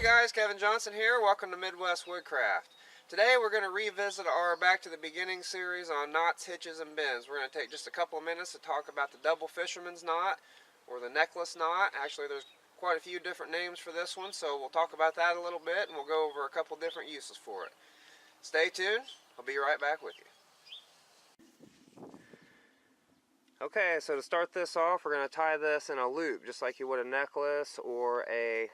Hey guys, Kevin Johnson here. Welcome to Midwest Woodcraft. Today we're going to revisit our Back to the Beginning series on knots, hitches, and bends. We're going to take just a couple of minutes to talk about the double fisherman's knot or the necklace knot. Actually, there's quite a few different names for this one, so we'll talk about that a little bit and we'll go over a couple different uses for it. Stay tuned. I'll be right back with you. Okay, so to start this off, we're going to tie this in a loop, just like you would a necklace or a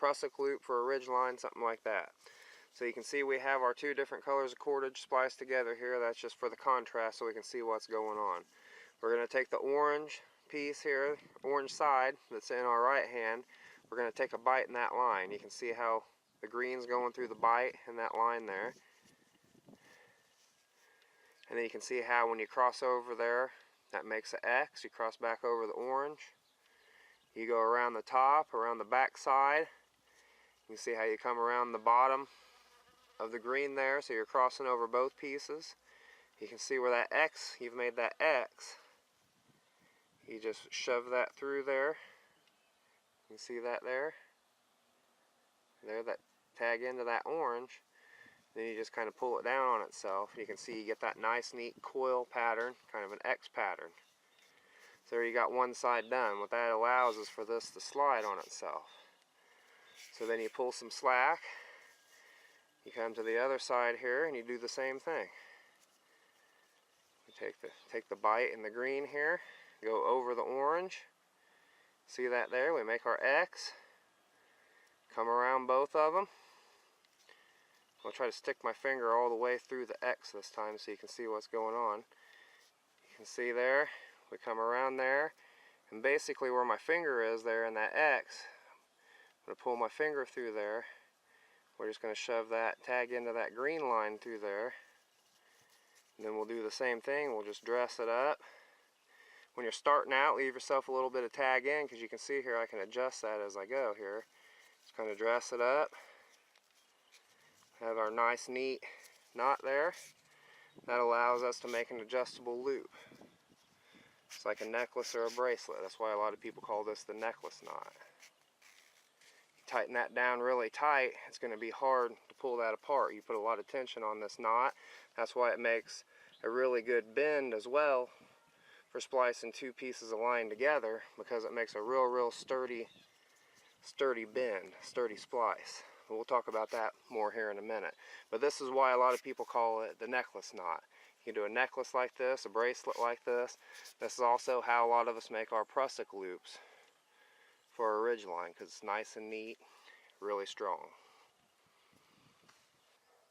prusik loop for a ridge line, something like that. So you can see we have our two different colors of cordage spliced together here. That's just for the contrast so we can see what's going on. We're going to take the orange piece here, orange side that's in our right hand. We're going to take a bite in that line. You can see how the green's going through the bite in that line there. And then you can see how when you cross over there, that makes an X. You cross back over the orange. You go around the top, around the back side. You can see how you come around the bottom of the green there, so you're crossing over both pieces. You can see where that X, you've made that X. You just shove that through there. You can see that there. There, that tag into that orange. Then you just kind of pull it down on itself. You can see you get that nice neat coil pattern, kind of an X pattern. So there you got one side done. What that allows is for this to slide on itself. So then you pull some slack, you come to the other side here and you do the same thing. You take the bite in the green here, go over the orange, see that there, we make our X, come around both of them. I'll try to stick my finger all the way through the X this time so you can see what's going on. You can see there, we come around there, and basically where my finger is there in that X, I'm going to pull my finger through there. We're just going to shove that tag into that green line through there. And then we'll do the same thing, we'll just dress it up. When you're starting out, leave yourself a little bit of tag in, because you can see here I can adjust that as I go here. Just kind of dress it up. Have our nice neat knot there. That allows us to make an adjustable loop. It's like a necklace or a bracelet. That's why a lot of people call this the necklace knot. You tighten that down really tight, it's going to be hard to pull that apart. You put a lot of tension on this knot. That's why it makes a really good bend as well for splicing two pieces of line together, because it makes a real sturdy bend, sturdy splice. We'll talk about that more here in a minute. But this is why a lot of people call it the necklace knot. You can do a necklace like this, a bracelet like this. This is also how a lot of us make our prusik loops for our ridge line, because it's nice and neat, really strong.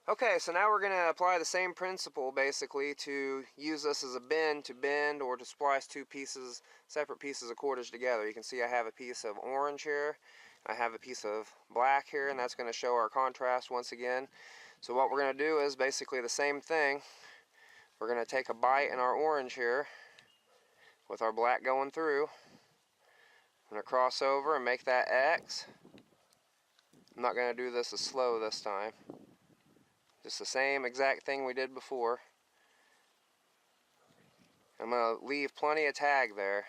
Okay, so now we're going to apply the same principle basically to use this as a bend to bend or to splice two pieces, separate pieces of cordage together. You can see I have a piece of orange here. I have a piece of black here, and that's going to show our contrast once again. So what we're going to do is basically the same thing. We're going to take a bite in our orange here with our black going through. I'm going to cross over and make that X. I'm not going to do this as slow this time. Just the same exact thing we did before. I'm going to leave plenty of tag there.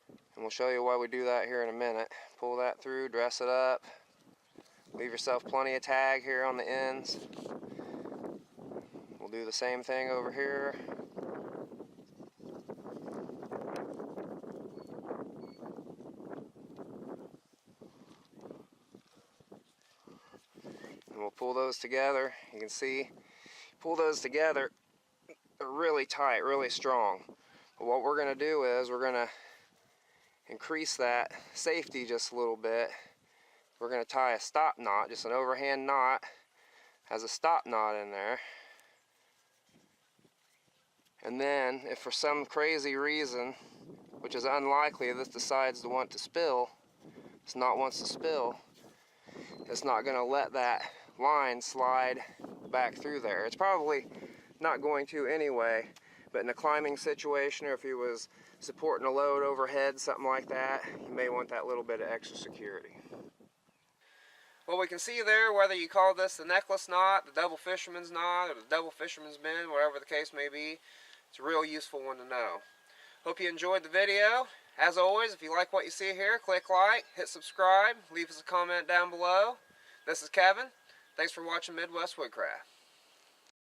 And we'll show you why we do that here in a minute. Pull that through, dress it up. Leave yourself plenty of tag here on the ends. We'll do the same thing over here. And we'll pull those together. You can see, pull those together, they're really tight, really strong. But what we're going to do is we're going to increase that safety just a little bit. We're going to tie a stop knot, just an overhand knot, has a stop knot in there. And then if for some crazy reason, which is unlikely, this decides to want to spill, this knot wants to spill, it's not going to let that line slide back through there. It's probably not going to anyway, but in a climbing situation, or if he was supporting a load overhead, something like that, you may want that little bit of extra security. Well, we can see there, whether you call this the necklace knot, the double fisherman's knot, or the double fisherman's bend, whatever the case may be, it's a real useful one to know. Hope you enjoyed the video. As always, if you like what you see here, click like, hit subscribe, leave us a comment down below. This is Kevin. Thanks for watching Midwest Woodcraft.